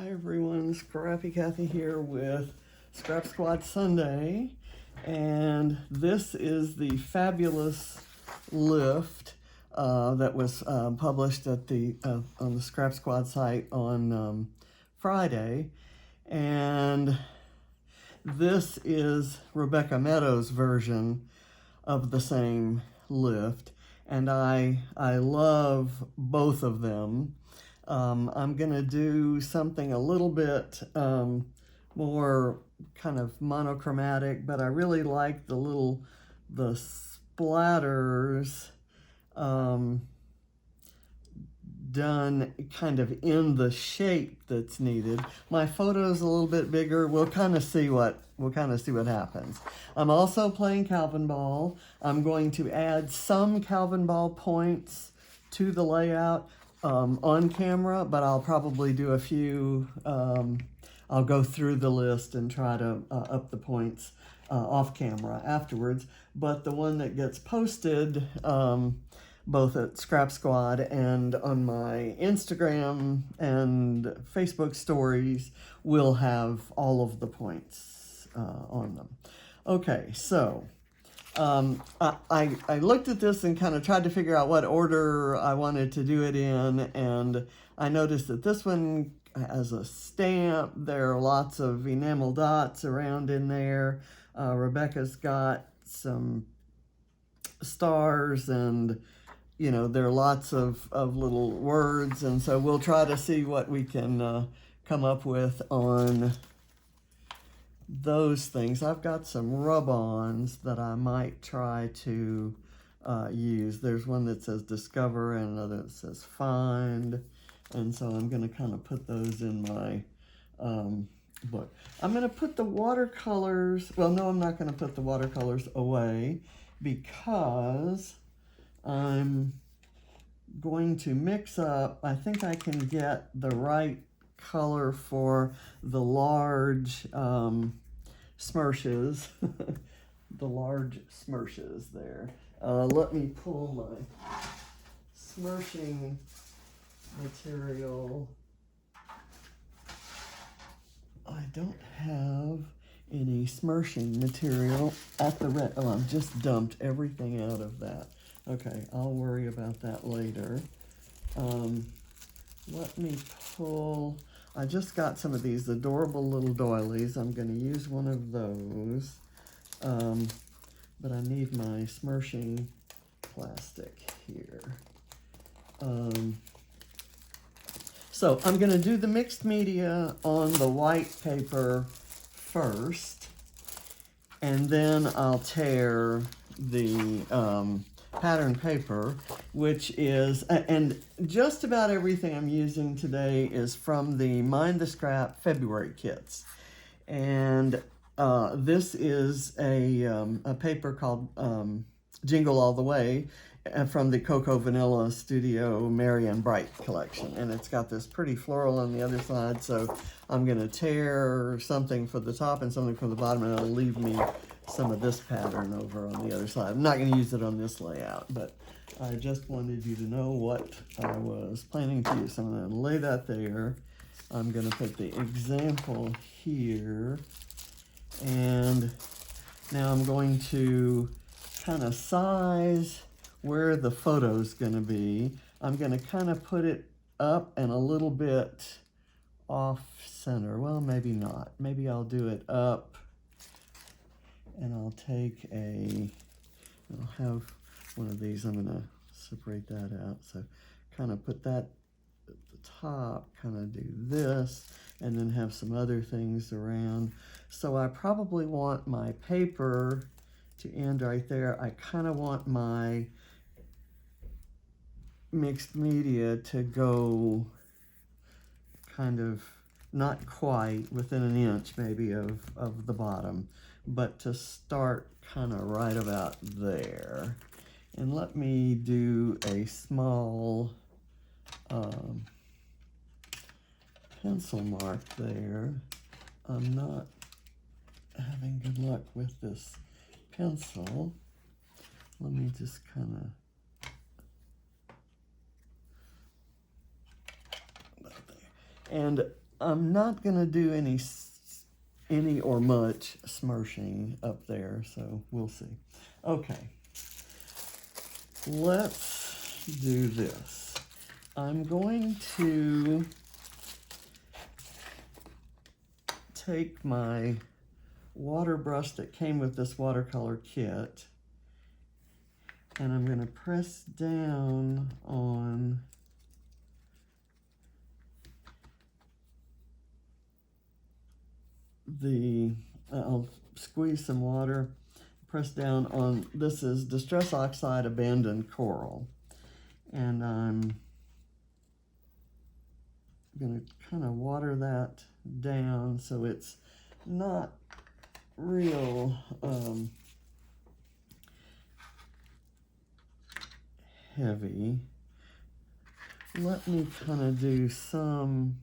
Hi everyone, Scrappy Kathy here with Scrap Squad Sunday, and this is the fabulous lift that was published at on the Scrap Squad site on Friday, and this is Rebecca Meadows' version of the same lift, and I love both of them. I'm going to do something a little bit more kind of monochromatic, but I really like the splatters done kind of in the shape that's needed. My photo's a little bit bigger. We'll kind of see what happens. I'm also playing Calvinball. I'm going to add some Calvinball points to the layout on camera, but I'll probably do a few. I'll go through the list and try to up the points off camera afterwards. But the one that gets posted both at Scrap Squad and on my Instagram and Facebook stories will have all of the points on them. Okay, so I looked at this and kind of tried to figure out what order I wanted to do it in, and I noticed that this one has a stamp. There are lots of enamel dots around in there. Rebecca's got some stars, and there are lots of little words, and so we'll try to see what we can come up with on those things. I've got some rub-ons that I might try to use. There's one that says discover and another that says find, and so I'm going to kind of put those in my book. I'm going to put the watercolors, well, no, I'm not going to put the watercolors away because I'm going to mix up. I think I can get the right color for the large smershes, the large smershes there. Let me pull my smershing material. I don't have any smershing material at the I've just dumped everything out of that. Okay, I'll worry about that later. Let me pull, I just got some of these adorable little doilies. I'm going to use one of those, but I need my smershing plastic here. So I'm going to do the mixed media on the white paper first, and then I'll tear the pattern paper, which is, and just about everything I'm using today is from the Mind the Scrap February kits. And this is a paper called Jingle All the Way from the Cocoa Vanilla Studio Marianne Bright collection. And it's got this pretty floral on the other side, so I'm going to tear something for the top and something for the bottom, and it'll leave me some of this pattern over on the other side. I'm not going to use it on this layout, but I just wanted you to know what I was planning to use. So I'm going to lay that there. I'm going to put the example here, and now I'm going to kind of size where the photo's going to be. I'm going to kind of put it up and a little bit off center. Well, maybe not. Maybe I'll do it up, and I'll have one of these. I'm going to separate that out. So kind of put that at the top, kind of do this, and then have some other things around. So I probably want my paper to end right there. I kind of want my mixed media to go kind of not quite within an inch maybe of the bottom, but to start kind of right about there. And let me do a small pencil mark there. I'm not having good luck with this pencil. Let me just kind of and I'm not gonna do any or much smurshing up there, so we'll see. Okay, let's do this. I'm going to take my water brush that came with this watercolor kit, and I'm going to press down on I'll squeeze some water, press down on, this is Distress Oxide Abandoned Coral, and I'm going to kind of water that down so it's not real heavy. Let me kind of do some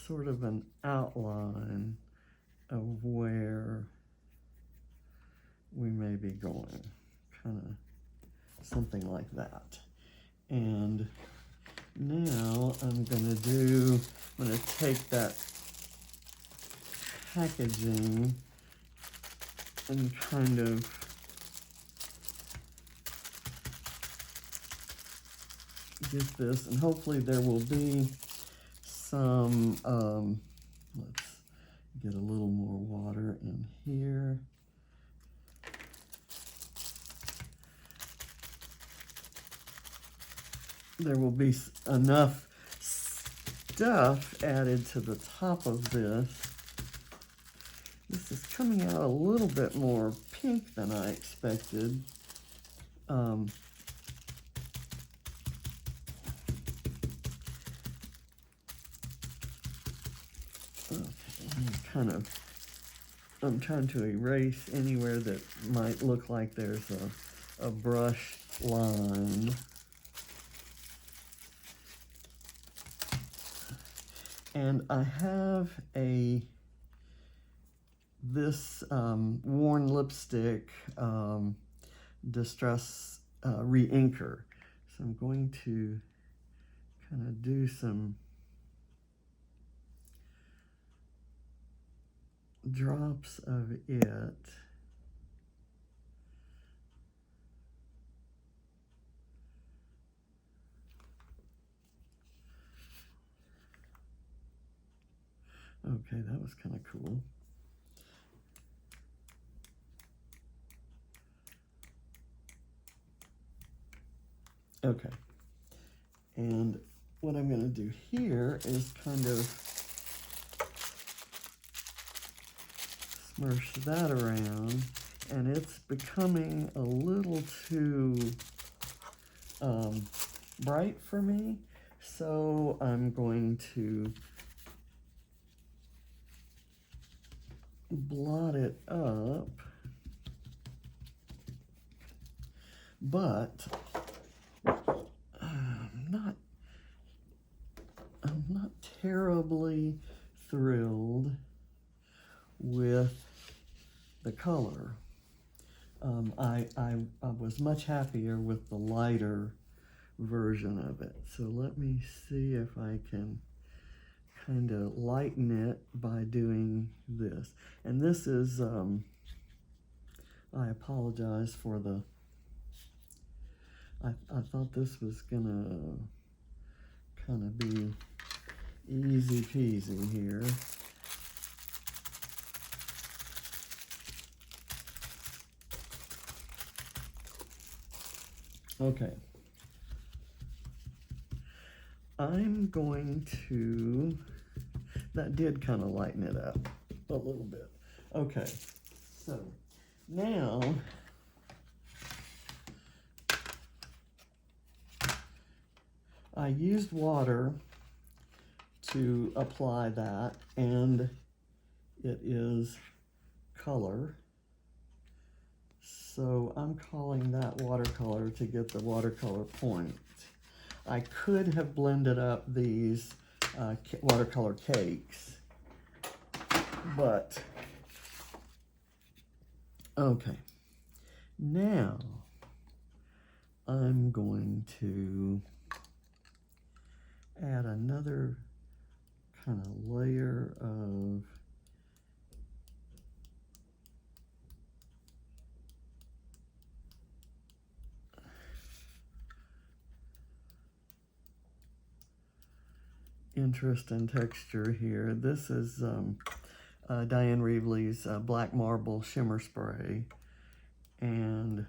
sort of an outline of where we may be going, kind of something like that. And now I'm going to take that packaging and kind of get this, and hopefully there will be some, let's get a little more water in here. There will be enough stuff added to the top of this. This is coming out a little bit more pink than I expected. Okay, I'm trying to erase anywhere that might look like there's a brush line. And I have this worn lipstick Distress re-inker. So I'm going to kind of do some drops of it. Okay, that was kind of cool. Okay, and what I'm going to do here is kind of smursh that around, and it's becoming a little too bright for me, so I'm going to blot it up, but I'm not terribly thrilled with the color. I was much happier with the lighter version of it. So let me see if I can kind of lighten it by doing this. And this is, I apologize for the, I thought this was gonna kind of be easy peasy here. Okay. I'm going to, that did kind of lighten it up a little bit. Okay, so now I used water to apply that, and it is color. So I'm calling that watercolor to get the watercolor point. I could have blended up these watercolor cakes, but okay. Now I'm going to add another kind of layer of interest and texture here. This is Diane Reevely's Black Marble Shimmer Spray, and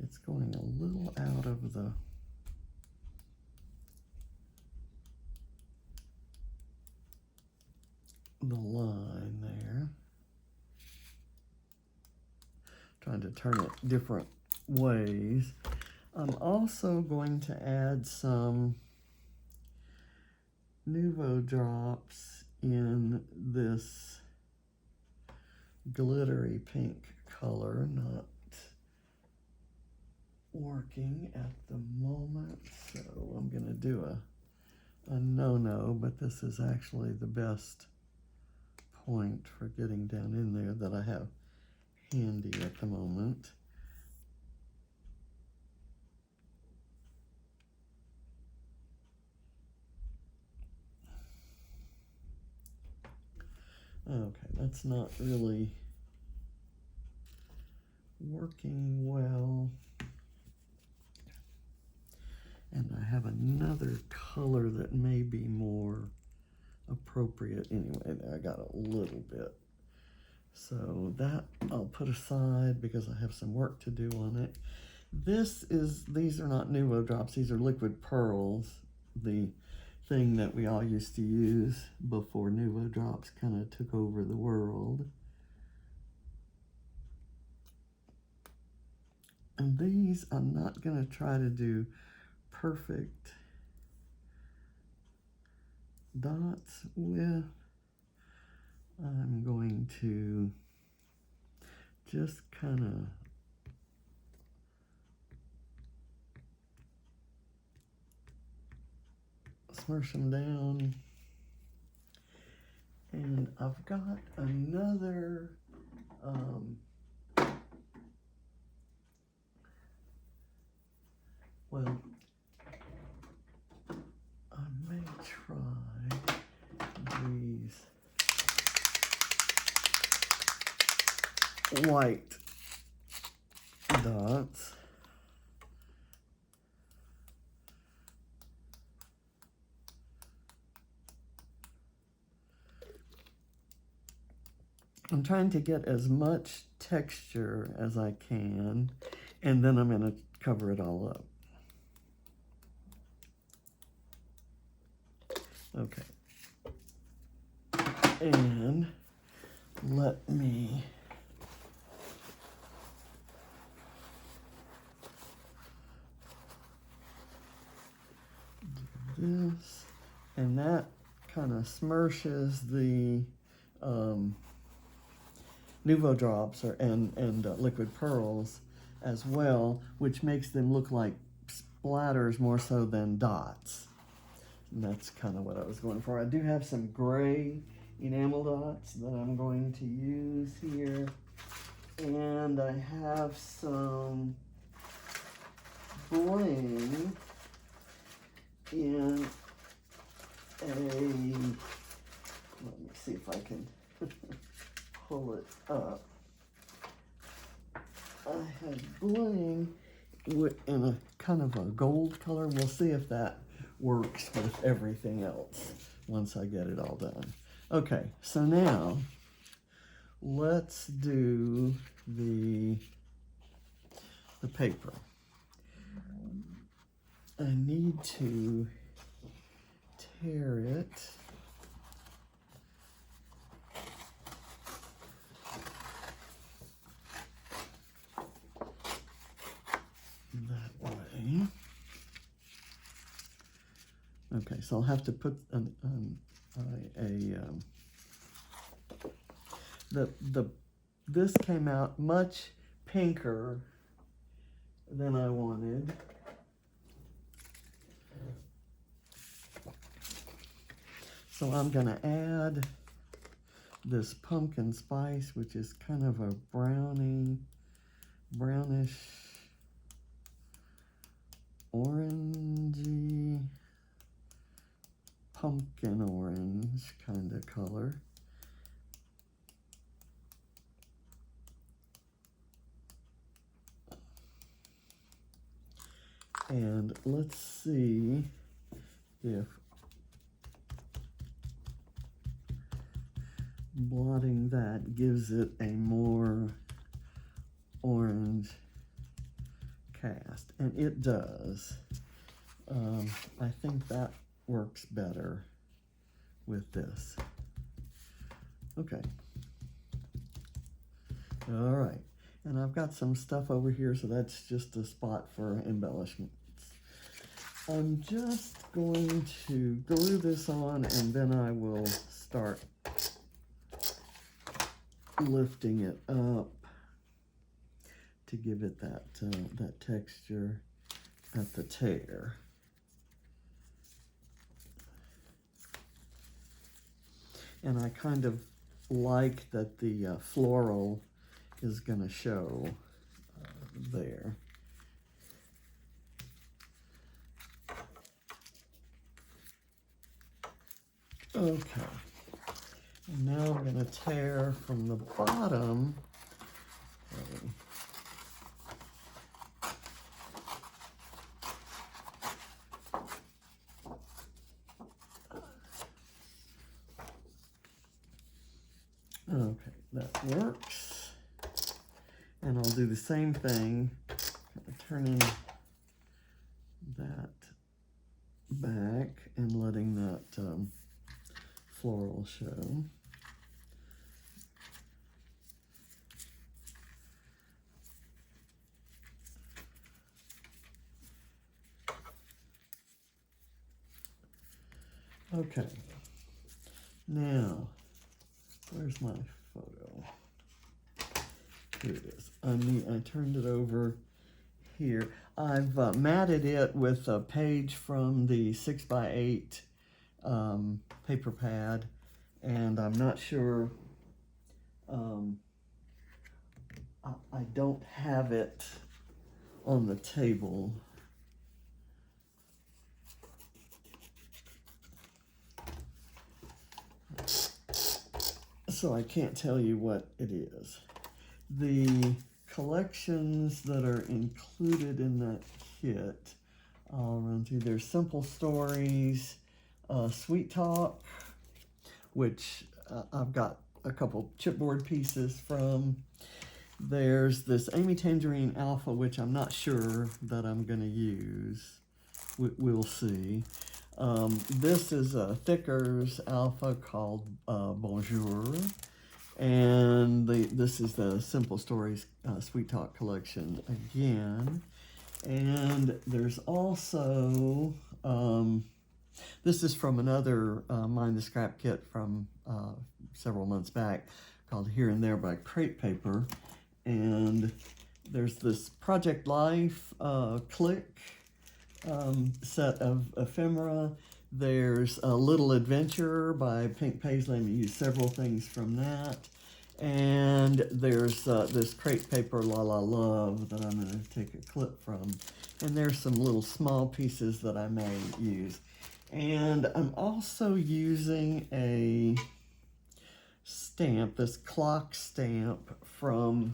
it's going a little out of the line there. Trying to turn it different ways. I'm also going to add some Nuvo drops in this glittery pink color, not working at the moment, so I'm gonna do a no-no, but this is actually the best point for getting down in there that I have handy at the moment. Okay, that's not really working well. And I have another color that may be more appropriate. Anyway, I got a little bit. So that I'll put aside because I have some work to do on it. These are not Nuvo drops, these are liquid pearls, the thing that we all used to use before Nuvo drops kind of took over the world. And these I'm not going to try to do perfect dots with. I'm going to just kind of smush them down. And I've got another well, I may try these white dots. I'm trying to get as much texture as I can, and then I'm going to cover it all up. Okay. And let me do this, and that kind of smirches the Nuvo drops and liquid pearls as well, which makes them look like splatters more so than dots. And that's kind of what I was going for. I do have some gray enamel dots that I'm going to use here, and I have some bling in a, let me see if I can pull it up. I have bling in a kind of a gold color. We'll see if that works with everything else once I get it all done. Okay, so now let's do the paper. I need to tear it. That way. Okay, so I'll have to put this came out much pinker than I wanted. So I'm gonna add this pumpkin spice, which is kind of a brownish orangey, pumpkin orange kind of color. And let's see if blotting that gives it a more orange cast. And it does. I think that works better with this. Okay. All right. And I've got some stuff over here, so that's just a spot for embellishments. I'm just going to glue this on, and then I will start lifting it up to give it that texture at the tear. And I kind of like that the floral is going to show there. Okay, and now I'm going to tear from the bottom. Okay, that works. And I'll do the same thing, turning that back and letting that floral show. Okay, now, where's my photo? Here it is. I turned it over here. I've matted it with a page from the 6x8 paper pad, and I'm not sure, I don't have it on the table. So I can't tell you what it is. The collections that are included in that kit, I'll run through. There's Simple Stories, Sweet Talk, which I've got a couple chipboard pieces from. There's this Amy Tangerine Alpha, which I'm not sure that I'm going to use. We'll see. This is a Thickers Alpha called Bonjour. And this is the Simple Stories Sweet Talk collection again. And there's also, this is from another Mind the Scrap kit from several months back called Here and There by Crepe Paper. And there's this Project Life Click set of ephemera. There's a Little Adventure by Pink Paisley, and you use several things from that. And there's this Crepe Paper La La Love that I'm going to take a clip from. And there's some little small pieces that I may use. And I'm also using a stamp, this clock stamp from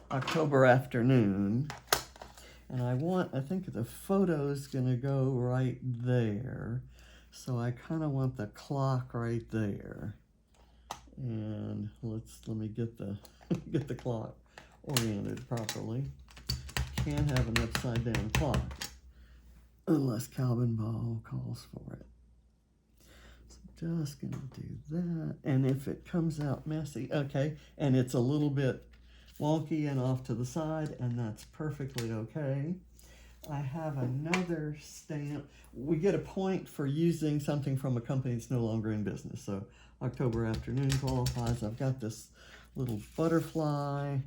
October Afternoon. And I think the photo's gonna go right there. So I kind of want the clock right there. And let me get the get the clock oriented properly. Can't have an upside down clock unless Calvinball calls for it. So just gonna do that. And if it comes out messy, okay, and it's a little bit wonky and off to the side, and that's perfectly okay. I have another stamp. We get a point for using something from a company that's no longer in business. So October Afternoon qualifies. I've got this little butterfly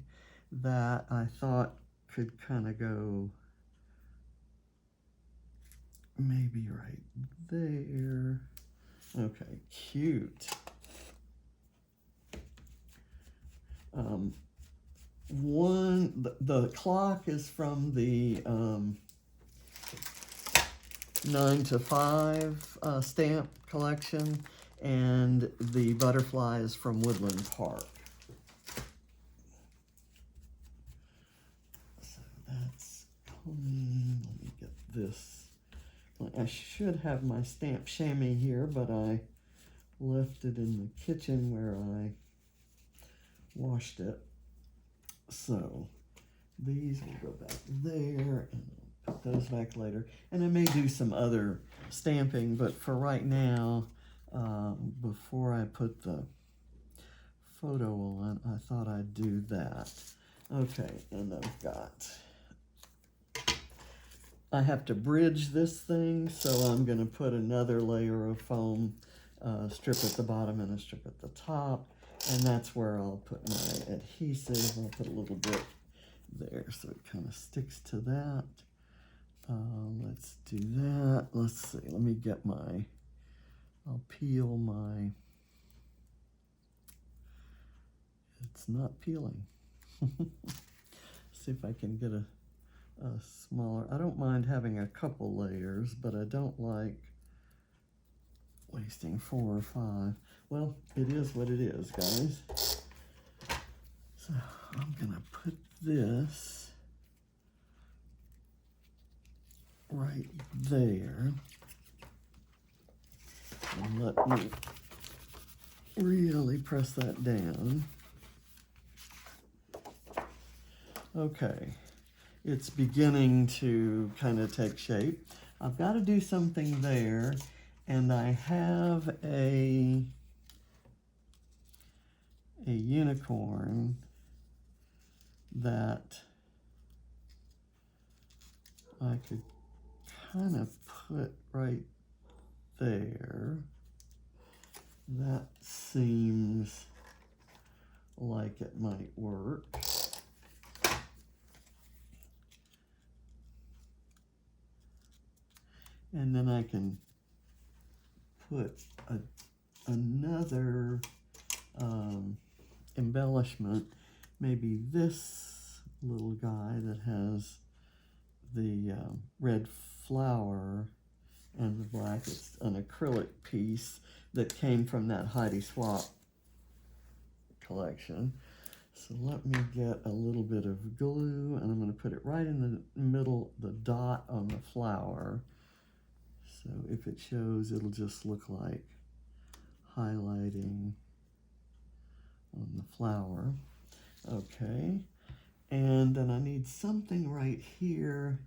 that I thought could kind of go maybe right there. Okay, cute. The clock is from the 9 to 5 stamp collection, and the butterflies from Woodland Park. So that's clean. Let me get this. I should have my stamp chamois here, but I left it in the kitchen where I washed it. So these will go back there, and I'll put those back later. And I may do some other stamping, but for right now, before I put the photo on, I thought I'd do that. Okay, and I have to bridge this thing, so I'm going to put another layer of foam strip at the bottom and a strip at the top, and that's where I'll put my adhesive. I'll put a little bit there so it kind of sticks to that. Let's do that. Let's see, let me get I'll peel my, it's not peeling. See if I can get a smaller, I don't mind having a couple layers, but I don't like wasting 4 or 5. Well, it is what it is, guys. So I'm gonna put this right there, and let me really press that down. Okay, it's beginning to kind of take shape. I've got to do something there, and I have a unicorn that I could kind of put right there. That seems like it might work. And then I can put another embellishment, maybe this little guy that has the red flower and the black. It's an acrylic piece that came from that Heidi Swap collection. So let me get a little bit of glue, and I'm going to put it right in the middle, the dot on the flower. So if it shows, it'll just look like highlighting on the flower. Okay, and then I need something right here.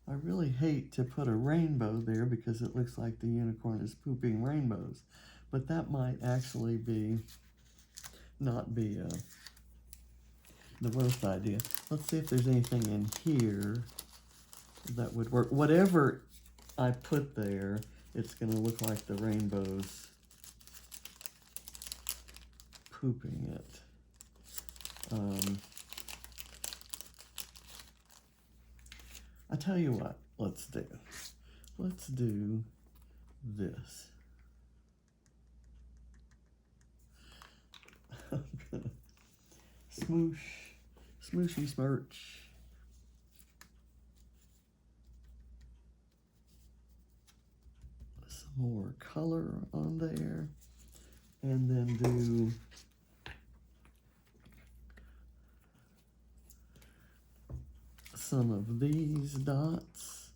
I really hate to put a rainbow there because it looks like the unicorn is pooping rainbows, but that might actually not be the worst idea. Let's see if there's anything in here that would work. Whatever I put there, it's going to look like the rainbow's pooping it. I tell you what, let's do this. I'm gonna smooshy smirch. Some more color on there, and then do some of these dots.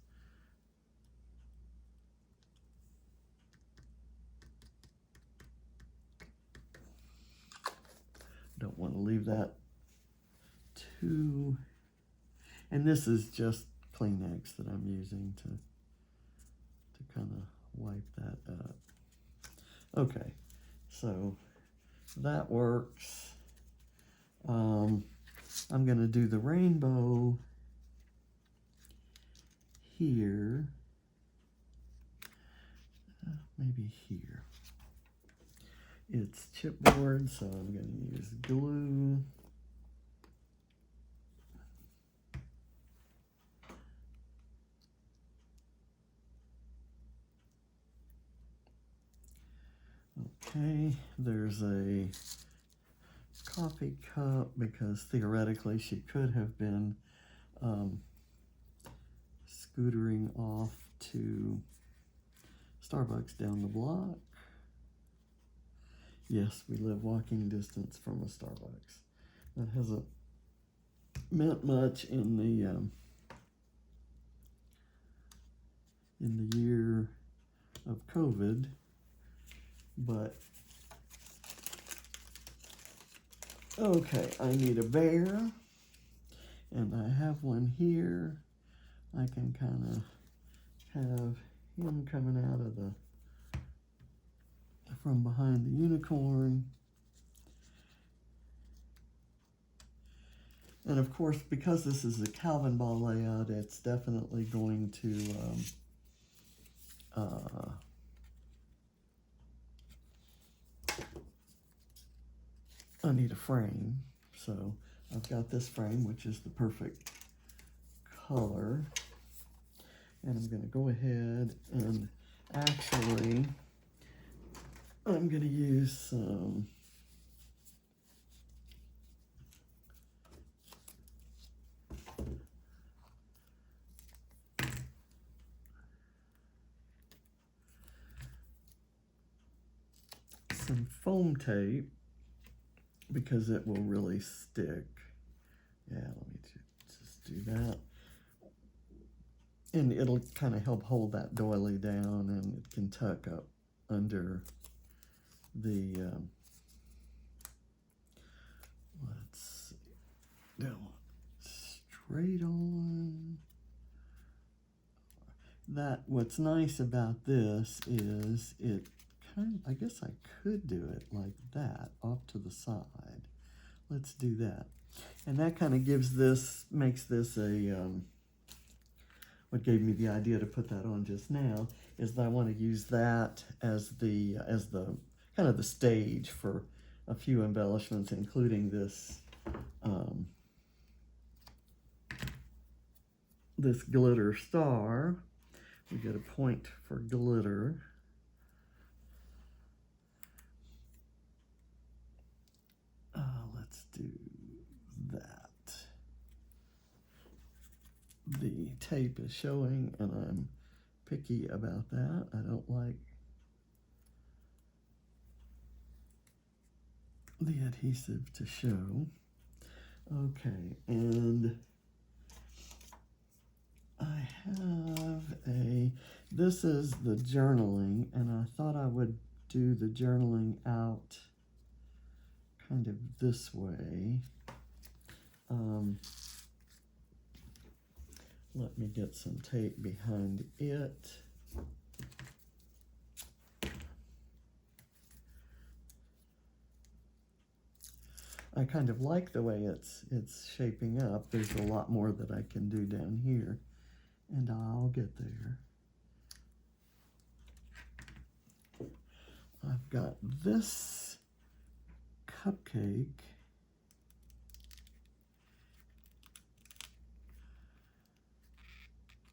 Don't want to leave that too. And this is just Kleenex that I'm using to kind of wipe that up. Okay, so that works. I'm going to do the rainbow here, maybe here. It's chipboard, so I'm going to use glue. Okay, there's a coffee cup because theoretically she could have been scootering off to Starbucks down the block. Yes, we live walking distance from a Starbucks. That hasn't meant much in the year of COVID, but okay, I need a bear, and I have one here. I can kind of have him coming out of from behind the unicorn. And of course, because this is a Calvinball layout, it's definitely going to I need a frame. So I've got this frame, which is the perfect color. And I'm going to go ahead and actually, I'm going to use some foam tape because it will really stick. Yeah, let me just do that. And it'll kind of help hold that doily down, and it can tuck up under the, let's see, no, straight on. What's nice about this is it kind of, I guess I could do it like that, off to the side. Let's do that. And that kind of makes this a, what gave me the idea to put that on just now is that I want to use that as the kind of the stage for a few embellishments, including this this glitter star. We get a point for glitter. Let's do that. The tape is showing, and I'm picky about that. I don't like the adhesive to show. Okay, and I have this is the journaling, and I thought I would do the journaling out kind of this way. Let me get some tape behind it. I kind of like the way it's shaping up. There's a lot more that I can do down here, and I'll get there. I've got this cupcake.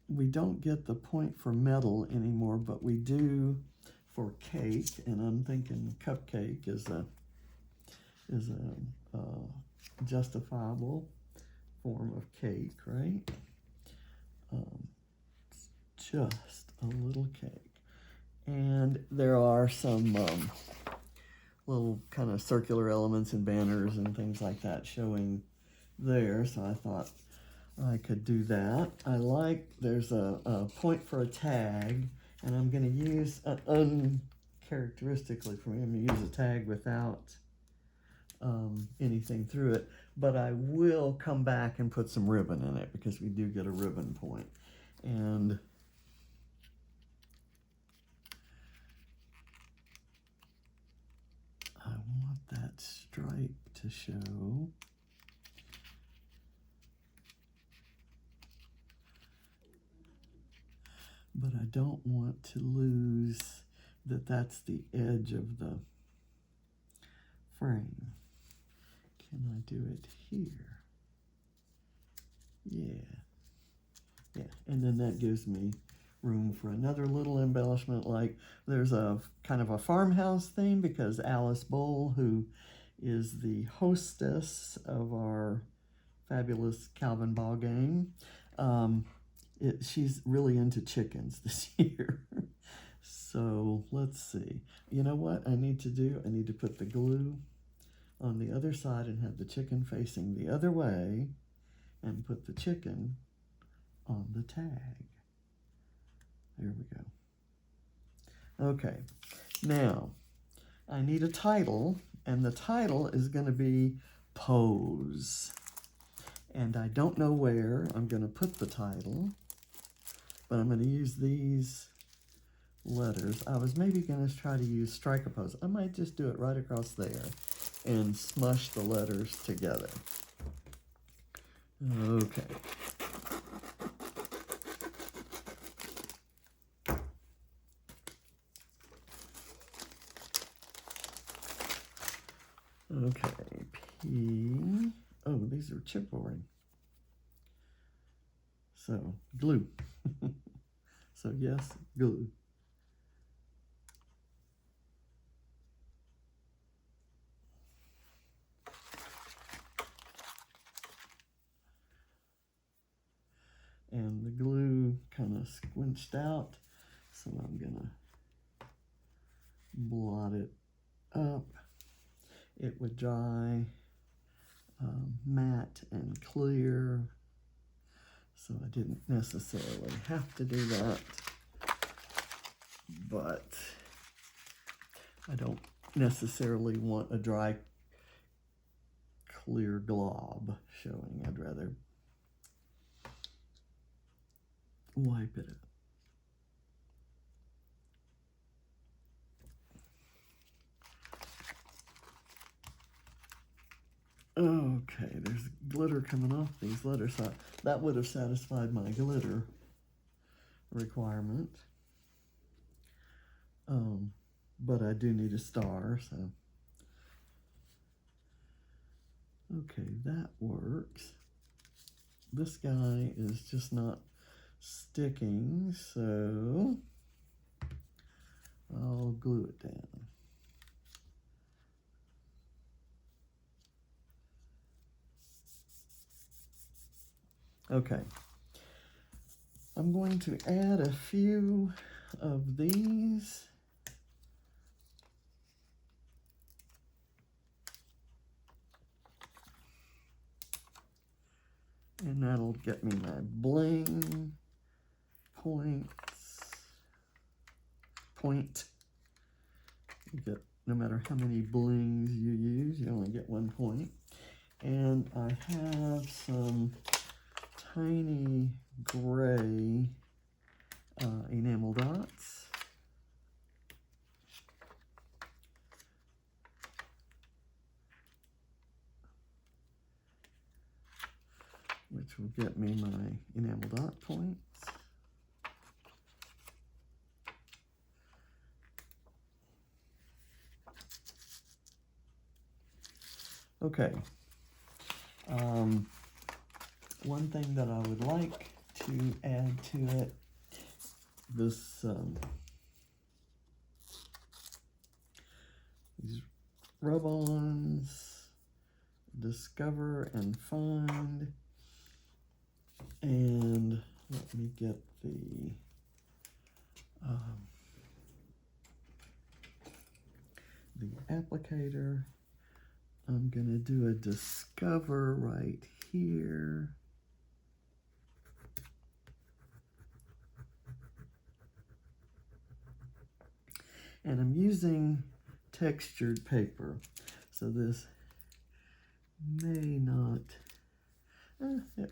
We don't get the point for metal anymore, but we do for cake, and I'm thinking cupcake is a justifiable form of cake, right? It's just a little cake. And there are some little kind of circular elements and banners and things like that showing there, so I thought I could do that. There's a point for a tag, and I'm going to use, uncharacteristically for me, I'm going to use a tag without anything through it, but I will come back and put some ribbon in it because we do get a ribbon point. And I want that stripe to show. But I don't want to lose that's the edge of the frame. Can I do it here? Yeah, and then that gives me room for another little embellishment, like there's a kind of a farmhouse theme because Alice Bowl, who is the hostess of our fabulous Calvinball game, she's really into chickens this year. So let's see. You know what I need to do? I need to put the glue on the other side and have the chicken facing the other way and put the chicken on the tag. There we go. Okay, now I need a title, and the title is going to be Pose. And I don't know where I'm going to put the title, but I'm going to use these letters. I was maybe going to try to use Striker Pose. I might just do it right across there and smush the letters together. Okay. Okay, P. Oh, these are chipboard. So, glue. So, yes, glue. And the glue kind of squinched out, so I'm gonna blot it up. It would dry matte and clear, so I didn't necessarily have to do that, but I don't necessarily want a dry clear glob showing. I'd rather wipe it up. Okay, there's glitter coming off these letters. So that would have satisfied my glitter requirement. But I do need a star, so. Okay, that works. This guy is just not sticking, so I'll glue it down. Okay, I'm going to add a few of these. And that'll get me my bling point. You get, no matter how many blings you use, you only get 1 point. And I have some tiny gray enamel dots. Which will get me my enamel dot points. Okay. One thing that I would like to add to it, this these rub-ons, Discover and Find, and let me get the applicator. I'm gonna do a Discover right here. And I'm using textured paper, so this may not,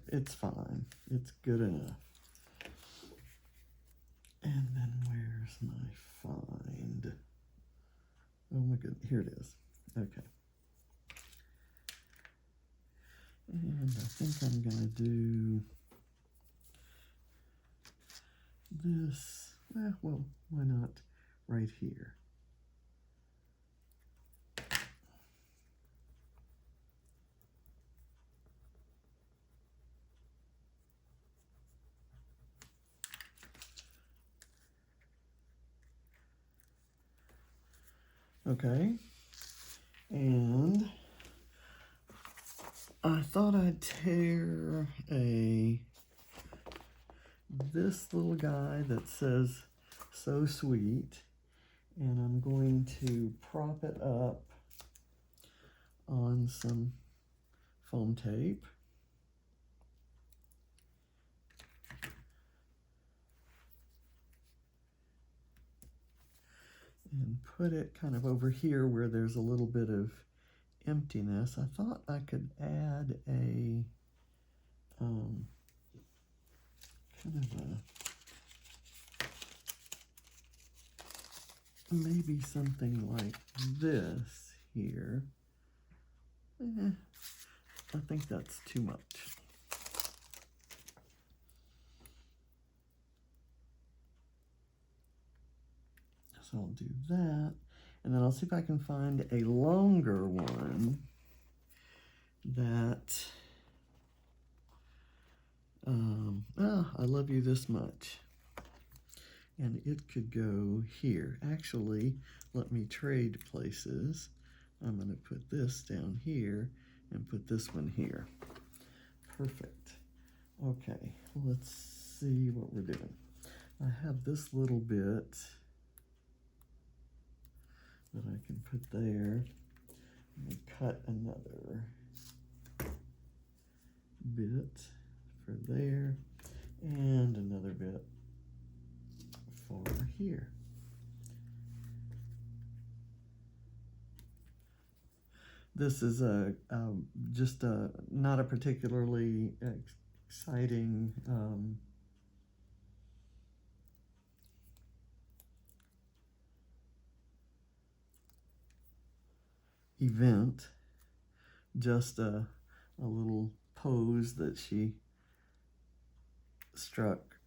it's fine, it's good enough. And then where's my find? Oh my goodness, here it is. Okay. And I think I'm gonna do this, well, why not right here? Okay, and I thought I'd tear a this little guy that says "So Sweet," and I'm going to prop it up on some foam tape. And put it kind of over here where there's a little bit of emptiness. I thought I could add a kind of maybe something like this here. I think that's too much. So I'll do that, and then I'll see if I can find a longer one that, I love you this much. And it could go here. Actually, let me trade places. I'm going to put this down here and put this one here. Perfect. Okay, let's see what we're doing. I have this little bit that I can put there. Let me cut another bit for there and another bit for here. This is just not a particularly exciting event, just a little pose that she struck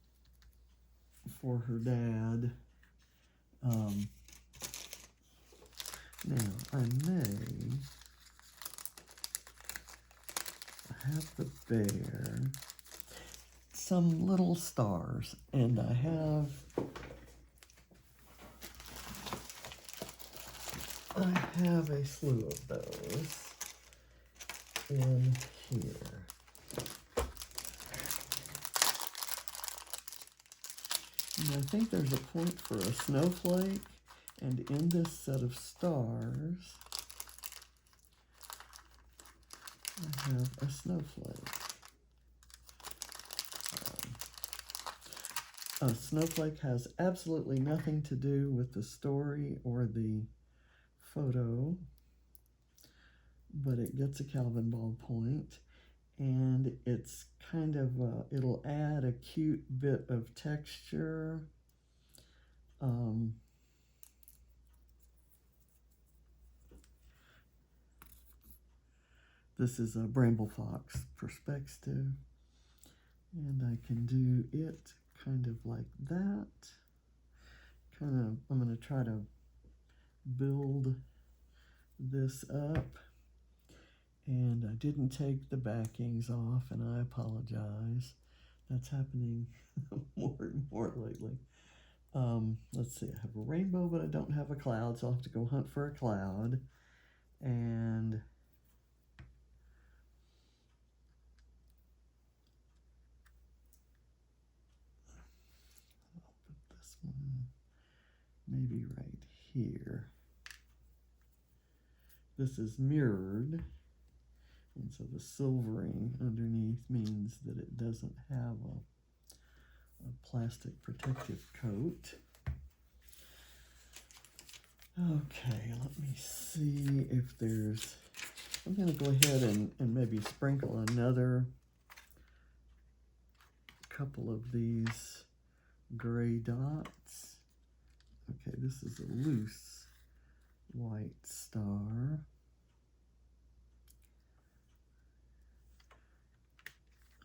for her dad. Now I have the bear, some little stars, and I have a slew of those in here. And I think there's a point for a snowflake, and in this set of stars, I have a snowflake. A snowflake has absolutely nothing to do with the story or the photo, but it gets a Calvinball point, and it's kind of, it'll add a cute bit of texture. This is a Bramble Fox perspective, and I can do it kind of like that. I'm going to try to build this up, and I didn't take the backings off, and I apologize. That's happening more and more lately. Let's see, I have a rainbow, but I don't have a cloud, so I'll have to go hunt for a cloud. And I'll put this one maybe right here. This is mirrored, and so the silvering underneath means that it doesn't have a plastic protective coat. Okay, let me see if there's, I'm going to go ahead and maybe sprinkle another couple of these gray dots. Okay, this is a loose white star.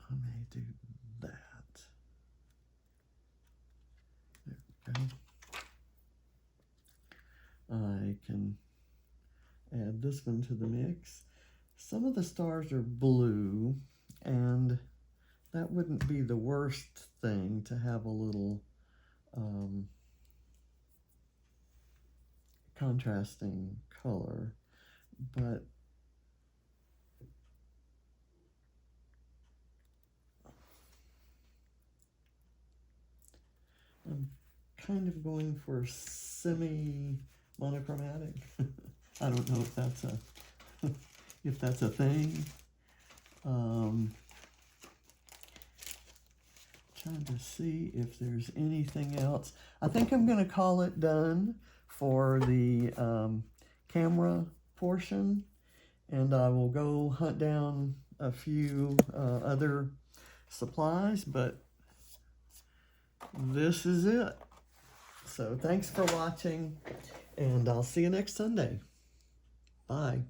I may do that. There we go. I can add this one to the mix. Some of the stars are blue, and that wouldn't be the worst thing to have a little contrasting color, but I'm kind of going for semi-monochromatic. I don't know if that's a if that's a thing. Trying to see if there's anything else. I think I'm going to call it done for the camera portion, and I will go hunt down a few other supplies, but this is it. So thanks for watching, and I'll see you next Sunday. Bye.